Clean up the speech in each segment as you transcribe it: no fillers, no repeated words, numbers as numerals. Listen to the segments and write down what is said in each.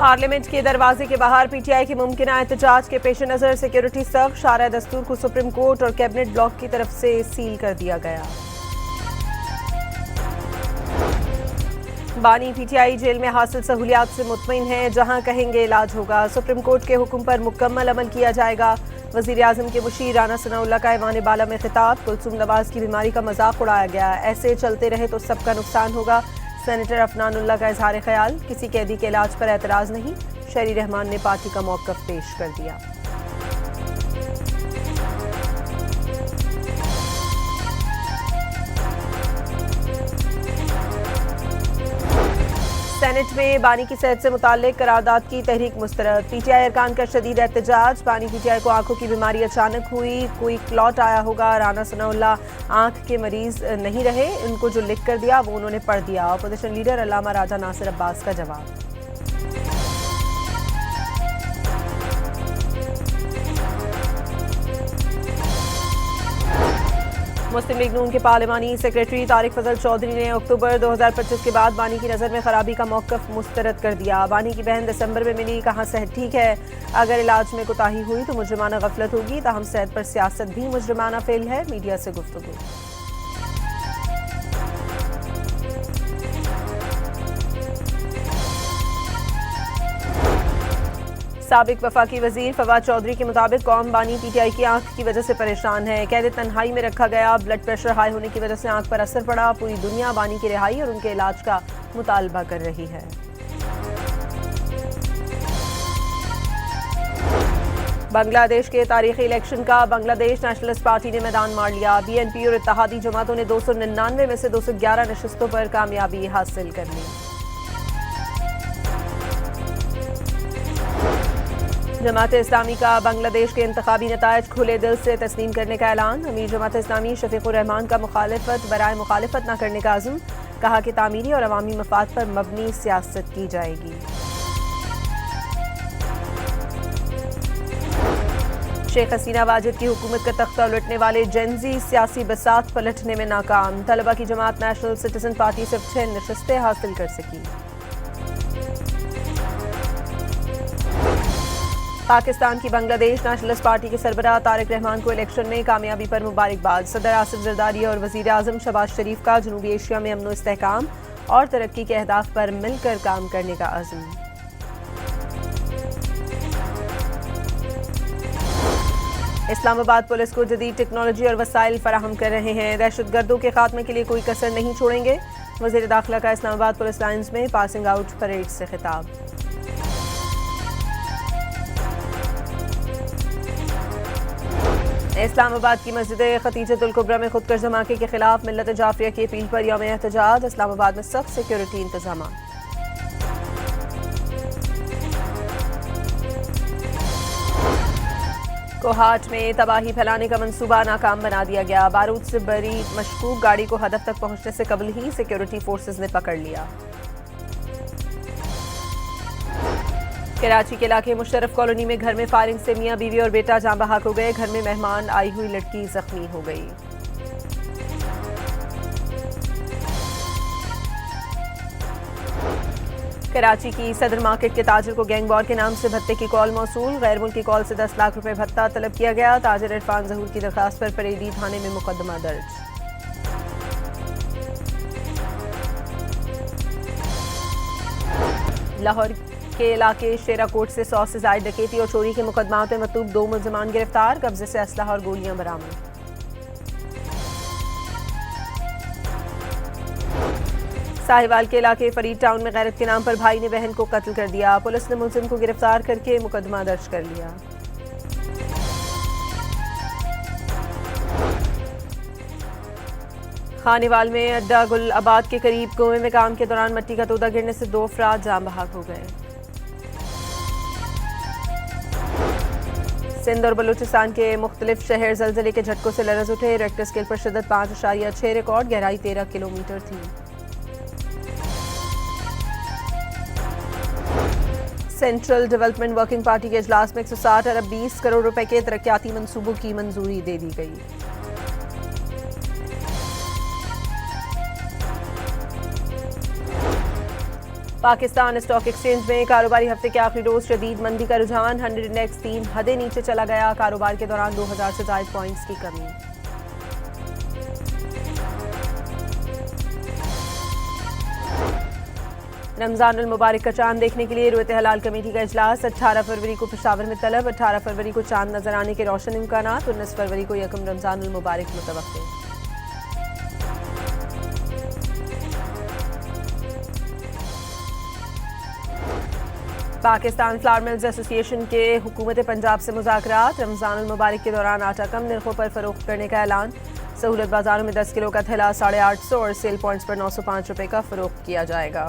Parliament के दरवाजे के बाहर पीटीआई की मुमकिन एहतजाज के पेश नजर सिक्योरिटी सख्त, शारा दस्तूर को सुप्रीम कोर्ट और कैबिनेट ब्लॉक की तरफ से सील कर दिया गया। बानी पीटीआई जेल में हासिल सहूलियात से मुतमईन है, जहां कहेंगे इलाज होगा। सुप्रीम कोर्ट के हुक्म पर मुकम्मल अमल किया जाएगा। वजीर आजम के मुशीर राना सनाउल्लाह का ऐवान बाला में खिताब, कुलसूम नवाज की बीमारी का मजाक उड़ाया गया, ऐसे चलते रहे तो सबका नुकसान होगा। सेनेटर अफनानुल्लाह का इजहार ख्याल, किसी कैदी के इलाज पर एतराज नहीं। शहरी रहमान ने पार्टी का मौक़िफ़ पेश कर दिया। सेनेट में बानी की सेहत से मुताल्लिक करारदाद की तहरीक मुस्तरद, पीटीआई अरकान का शदीद एहतजाज। बानी पीटीआई को आंखों की बीमारी अचानक हुई, कोई क्लॉट आया होगा। राना सनाउल्लाह आंख के मरीज नहीं रहे, उनको जो लिख कर दिया वो उन्होंने पढ़ दिया। अपोजिशन लीडर अल्लामा राजा नासिर अब्बास का जवाब। मुस्लिम लीग नून के पार्लिमानी सेक्रेटरी तारिक फजल चौधरी ने अक्टूबर 2025 के बाद बानी की नज़र में खराबी का मौक़िफ़ मुस्तरद कर दिया। बानी की बहन दिसंबर में मिली, कहा सेहत ठीक है, अगर इलाज में कोताही हुई तो मुजरिमाना गफलत होगी, ताहम सेहत पर सियासत भी मुजरिमाना फेल है। मीडिया से गुफ्तगू। साबिक वफाकी वजीर फवाद चौधरी के मुताबिक कौम बानी पीटीआई की आंख की वजह से परेशान है। कैद तन्हाई में रखा गया, ब्लड प्रेशर हाई होने की वजह से आंख पर असर पड़ा। पूरी दुनिया बानी की रिहाई और उनके इलाज का मुतालबा कर रही है। बांग्लादेश के तारीखी इलेक्शन का बांग्लादेश नेशनलिस्ट पार्टी ने मैदान मार लिया। बीएनपी और इत्तेहादी जमातों ने 299 में से 211 नशस्तों पर कामयाबी हासिल कर ली। जमात इस्लामी का बांग्लादेश के इंतखाबी नतायज खुले दिल से तस्लीम करने का ऐलान। अमीर जमात इस्लामी शफीकुर रहमान का मुखालिफत बराए मुखालिफत न करने का अज़्म, कहा कि तामीरी और अवामी मफाद पर मबनी सियासत की जाएगी। शेख हसीना वाजिद की हुकूमत का तख्ता उलटने वाले जेनजी सियासी बसात पलटने में नाकाम। तलबा की जमात नेशनल सिटीजन पार्टी सिर्फ 6 नशस्तें हासिल कर सकी। पाकिस्तान की बांग्लादेश नेशनलिस्ट पार्टी के सरबराह तारिक रहमान को इलेक्शन में कामयाबी पर मुबारकबाद। सदर आसिफ जरदारी और वजीर आजम शहबाज शरीफ का जनूबी एशिया में अमन इस्तेहकाम और तरक्की के अहदाफ पर मिलकर काम करने का अज़्म। इस्लामाबाद पुलिस को जदीद टेक्नोलॉजी और वसाइल फराहम कर रहे हैं, दहशतगर्दों के खात्मे के लिए कोई कसर नहीं छोड़ेंगे। वज़ीर दाखिला का इस्लामाबाद पुलिस लाइन्स में पासिंग आउट परेड से खिताब। इस्लामाबाद की मस्जिद खतीजतुल कुबरा में खुदकश धमाके के खिलाफ मिल्लत जाफरिया की अपील पर यौम एहतजाज। इस्लामाबाद में सख्त सिक्योरिटी इंतजाम। कोहाट में तबाही फैलाने का मंसूबा नाकाम बना दिया गया। बारूद से भरी मशकूक गाड़ी को हदफ तक पहुंचने से कबल ही सिक्योरिटी फोर्सेज ने पकड़ लिया। कराची के इलाके मुशर्रफ कॉलोनी में घर में फायरिंग से मियां बीवी और बेटा जान बहक हो गए। घर में मेहमान आई हुई लड़की जख्मी हो गई। कराची की सदर मार्केट के ताजिर को गैंग वॉर के नाम से भत्ते की कॉल मौसूल। गैर मुल्की कॉल से 10 लाख रुपए भत्ता तलब किया गया। ताजिर इरफान जहूर की दरखास्त पर परेडी थाने में मुकदमा दर्ज। लाहौर के इलाके शेराकोट से 100 से ज्यादा डकैती और चोरी के मुकदमात में मतूब 2 मुलजमान गिरफ्तार। कब्जे से असलहा और गोलियां बरामद। साहिवाल के इलाके फरीद टाउन में गैरत के नाम पर भाई ने बहन को कत्ल कर दिया। पुलिस ने मुलजिम को गिरफ्तार करके मुकदमा दर्ज कर लिया। खानेवाल में अड्डा गुल आबाद के करीब कुएं में काम के दौरान मिट्टी का तोदा गिरने से 2 अफराद जान बहक हो गए। सिंध और बलूचिस्तान के मुख्तलिफ शहर जलजले के झटकों से लरज उठे। रेक्टर स्केल पर शिद्दत 5.6 रिकॉर्ड, गहराई 13 किलोमीटर थी। सेंट्रल डेवलपमेंट वर्किंग पार्टी के इजलास में 160 अरब 20 करोड़ रुपए के तरक्याती मंसूबों की मंजूरी दे दी गई। पाकिस्तान स्टॉक एक्सचेंज में कारोबारी हफ्ते के आखिरी रोज शदीद मंदी का रुझान। 100 इंडेक्स 3 हदें नीचे चला गया। कारोबार के दौरान 2000 से ज्यादा पॉइंट्स की कमी। रमजान उल मुबारक का चांद देखने के लिए रुयत हलाल कमेटी का इजलास। 18 फरवरी को पेशावर में तलब। 18 फरवरी को चांद नजर आने के रोशन इम्कानात। 19 फरवरी को यकम रमजान उल मुबारक मुतवक्किल। पाकिस्तान फ्लावर मिल्स एसोसिएशन के हुकूमत पंजाब से मुज़ाकरात। रमजान उल मुबारक के दौरान आटा कम निर्खों पर फरोख्त करने का ऐलान। सहूलत बाजारों में 10 किलो का थैला 850 और सेल पॉइंट्स पर 905 रुपये का फरोख्त किया जाएगा।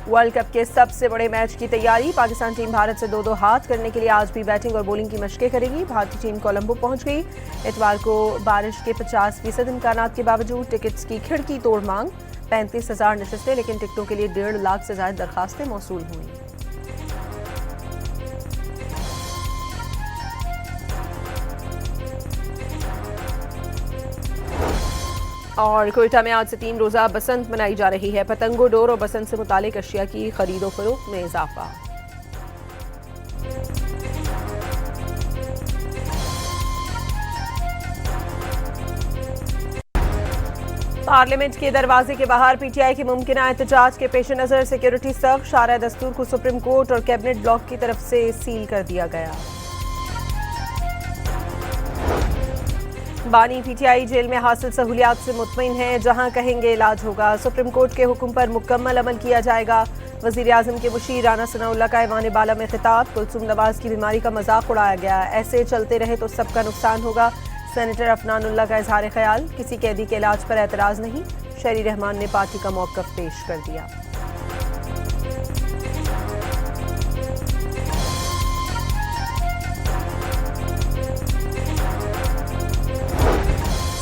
वर्ल्ड कप के सबसे बड़े मैच की तैयारी। पाकिस्तान टीम भारत से 2-2 हाथ करने के लिए आज भी बैटिंग और बॉलिंग की मशकें करेगी। भारतीय टीम कोलंबो पहुंच गई। इतवार को बारिश के 50% इम्कानात के बावजूद टिकट्स की खिड़की तोड़ मांग। 35,000 नशस्तें, लेकिन टिकटों के लिए 1.5 लाख से ज्यादा दरखास्तें मौसूल हुई। और कोयटा में आज से 3 रोज़ा बसंत मनाई जा रही है। पतंगों, डोर और बसंत से मुतालिक अशिया की खरीदो फरोख्त में इजाफा। पार्लियामेंट के दरवाजे के बाहर पीटीआई के मुमकिन एहतजाज के पेश नजर सिक्योरिटी सख्त। शारा दस्तूर को सुप्रीम कोर्ट और कैबिनेट ब्लॉक की तरफ से सील कर दिया गया। बानी पीटीआई जेल में हासिल सहूलियात से मुतमईन है। जहां कहेंगे इलाज होगा। सुप्रीम कोर्ट के हुक्म पर मुकम्मल अमल किया जाएगा। वजीर आजम के मुशीर राना सनाउल्लाह का ऐवान बाला में खिताब। कुलसुम नवाज की बीमारी का मजाक उड़ाया गया। ऐसे चलते रहे तो सबका नुकसान होगा। सेनेटर अफनानुल्लाह का इजहार ख्याल। किसी कैदी के इलाज पर एतराज नहीं। शहरी रहमान ने पार्टी का मौक़िफ़ पेश कर दिया।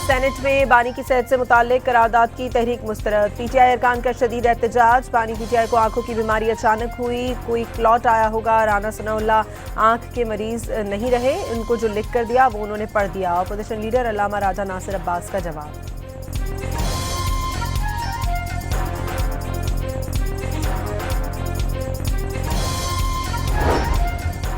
सेनेट में बानी की सेहत से मुताल्लिक करारदाद की तहरीक मुस्तरद। पीटीआई अरकान का शदीद एहतजाज। बानी पीटीआई को आंखों की बीमारी अचानक हुई, कोई क्लॉट आया होगा। राना सनाउल्लाह आंख के मरीज नहीं रहे। उनको जो लिख कर दिया वो उन्होंने पढ़ दिया। अपोजिशन लीडर अल्लामा राजा नासिर अब्बास का जवाब।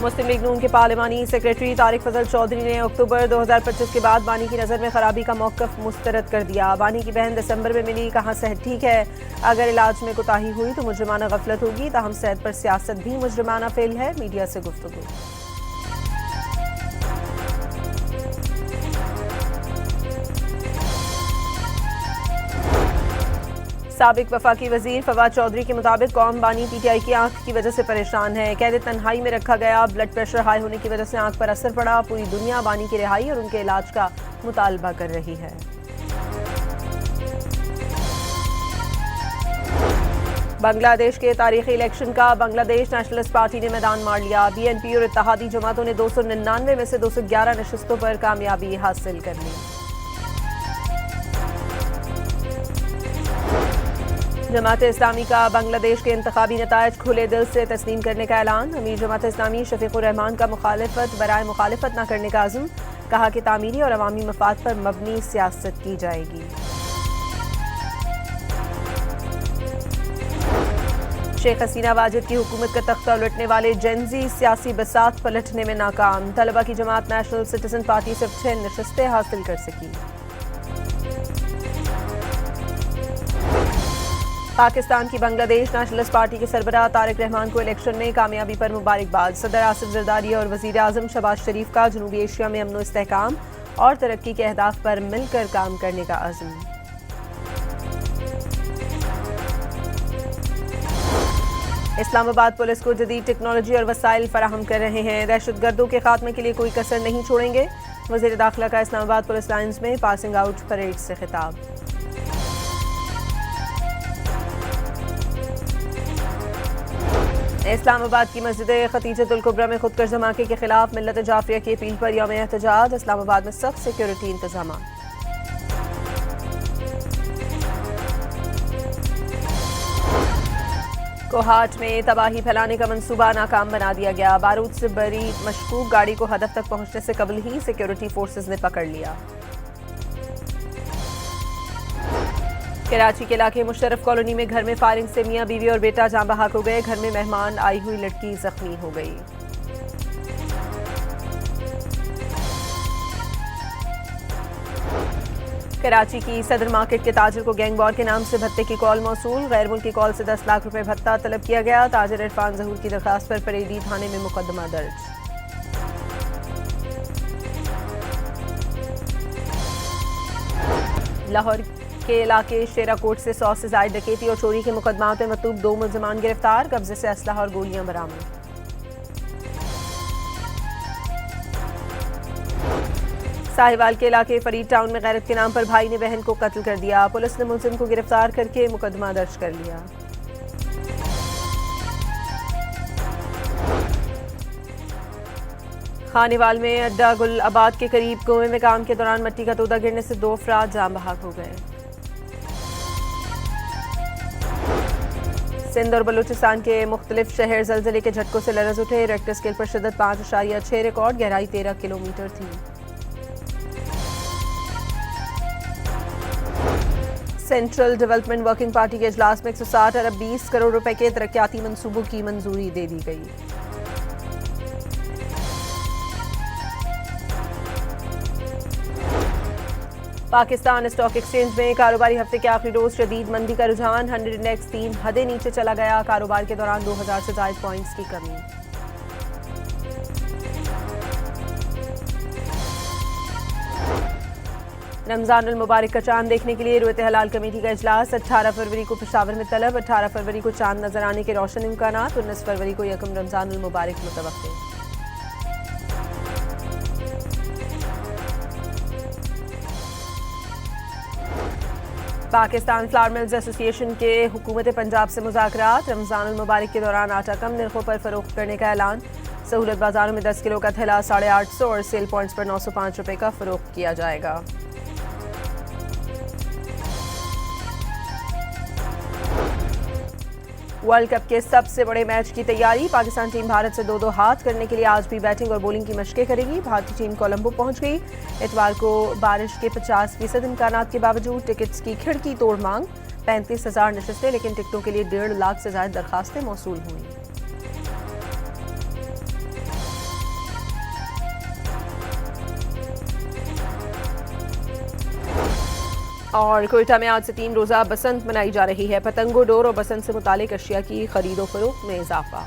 मुस्लिम लीग नून के पार्लिमानी सेक्रेटरी तारिक फजल चौधरी ने अक्टूबर 2025 के बाद बानी की नज़र में खराबी का मौक़िफ़ मुस्तरद कर दिया। बानी की बहन दिसंबर में मिली, कहा सेहत ठीक है। अगर इलाज में कोताही हुई तो मुजरिमाना गफलत होगी। ताहम सेहत पर सियासत भी मुजरिमाना फेल है। मीडिया से गुफ्तगू। साबिक वफाकी वजीर फवाद चौधरी के मुताबिक कौम बानी पीटीआई की आंख की वजह से परेशान है। कैद तन्हाई में रखा गया। ब्लड प्रेशर हाई होने की वजह से आंख पर असर पड़ा। पूरी दुनिया बानी की रिहाई और उनके इलाज का मुतालबा कर रही है। बांग्लादेश के तारीखी इलेक्शन का बांग्लादेश नेशनलिस्ट पार्टी ने मैदान मार लिया। बीएनपी और इत्तेहादी जमातों ने 299 में से 211 नशस्तों पर कामयाबी हासिल कर ली। जमात इस्लामी का बांग्लादेश के इंतखाबी नतायज खुले दिल से तस्लीम करने का ऐलान। अमीर जमात इस्लामी शफीकुर रहमान का मुखालिफत बराए मुखालिफत न करने का अज़्म। कहा कि तामीरी और अवामी मफाद पर मबनी सियासत की जाएगी। शेख हसीना वाजिद की हुकूमत का तख्ता उलटने वाले जेनजी सियासी बसात पलटने में नाकाम। तलबा की जमात नेशनल सिटीजन पार्टी सिर्फ 6 नशस्तें हासिल कर सकी। पाकिस्तान की बांग्लादेश नेशनलिस्ट पार्टी के सरबराह तारिक रहमान को इलेक्शन में कामयाबी पर मुबारकबाद। सदर आसिफ जरदारी और वजीर आजम शहबाज शरीफ का जनूबी एशिया में अमन इस्तेहकाम और तरक्की के अहदाफ पर मिलकर काम करने का अज़्म। इस्लामाबाद पुलिस को जदीद टेक्नोलॉजी और वसाइल फराहम कर रहे हैं। दहशतगर्दों के खात्मे के लिए कोई कसर नहीं छोड़ेंगे। वज़ीर दाखिला का इस्लामाबाद पुलिस लाइन्स में पासिंग आउट परेड से खिताब। इस्लामाबाद की मस्जिद खतीजतुल कुबरा में खुदकश धमाके के खिलाफ मिल्लत जाफरिया की अपील पर यौम एहतजाज। इस्लामाबाद में सख्त सिक्योरिटी इंतजाम। कोहाट में तबाही फैलाने का मंसूबा नाकाम बना दिया गया। बारूद से भरी मशकूक गाड़ी को हदफ तक पहुंचने से कबल ही सिक्योरिटी फोर्सेज ने पकड़ लिया। कराची के इलाके मुशर्रफ कॉलोनी में घर में फायरिंग से मियां बीवी और बेटा जान बहक हो गए। घर में मेहमान आई हुई लड़की जख्मी हो गई। कराची की सदर मार्केट के ताजिर को गैंग वॉर के नाम से भत्ते की कॉल मौसूल। गैर मुल्की कॉल से 10 लाख रुपए भत्ता तलब किया गया। ताजिर इरफान जहूर की दरखास्त पर परेडी थाने में मुकदमा दर्ज। लाहौर के इलाके शेराकोट से 100 से ज्यादा डकैती और चोरी के मुकदमात में मतूब 2 मुलजमान गिरफ्तार। कब्जे से असलहा और गोलियां बरामद। साहिवाल के इलाके फरीद टाउन में गैरत के नाम पर भाई ने बहन को कत्ल कर दिया। पुलिस ने मुलजिम को गिरफ्तार करके मुकदमा दर्ज कर लिया। खानेवाल में अड्डा गुल आबाद के करीब कुएं में काम के दौरान मिट्टी का तोदा गिरने से 2 अफराद जान बहक हो गए। सिंध और बलूचिस्तान के मुख्तलिफ शहर जलजले के झटकों से लरज उठे। रेक्टर स्केल पर शिद्दत 5.6 रिकॉर्ड, गहराई 13 किलोमीटर थी। सेंट्रल डेवलपमेंट वर्किंग पार्टी के इजलास में 160 अरब 20 करोड़ रुपए के तरक्याती मंसूबों की मंजूरी दे दी गई। पाकिस्तान स्टॉक एक्सचेंज में कारोबारी हफ्ते के आखिरी रोज शदीद मंदी का रुझान। 100 इंडेक्स 3 हदें नीचे चला गया। कारोबार के दौरान 2000 से ज्यादा पॉइंट्स की कमी। रमजान मुबारक का चांद देखने के लिए रुयत हलाल कमेटी का इजलास। 18 फरवरी को पेशावर में तलब। 18 फरवरी को चांद नजर आने के रोशन इम्कानात। 19 फरवरी को यकम रमजान मुबारक मुतवक्किल। पाकिस्तान फ्लावर मिल्स एसोसिएशन के हुकूमत पंजाब से मुज़ाकरात। रमजान मुबारक के दौरान आटा कम निर्खों पर फरोख्त करने का ऐलान। सहूलत बाजारों में 10 किलो का थैला 850 और सेल पॉइंट्स पर 905 रुपए का फरोख्त किया जाएगा। वर्ल्ड कप के सबसे बड़े मैच की तैयारी। पाकिस्तान टीम भारत से 2-2 हाथ करने के लिए आज भी बैटिंग और बॉलिंग की मशकें करेगी। भारतीय टीम कोलंबो पहुंच गई। इतवार को बारिश के 50% इम्कानात के बावजूद टिकट्स की खिड़की तोड़ मांग। 35,000 नशिस्तें, लेकिन टिकटों के लिए 1.5 लाख से ज्यादा दरखास्तें मौसूल हुई। और कोयटा में आज से 3 रोजा बसंत मनाई जा रही है। पतंगों, डोर और बसंत से मुतालिक अशिया की खरीदो फरोख्त में इजाफा।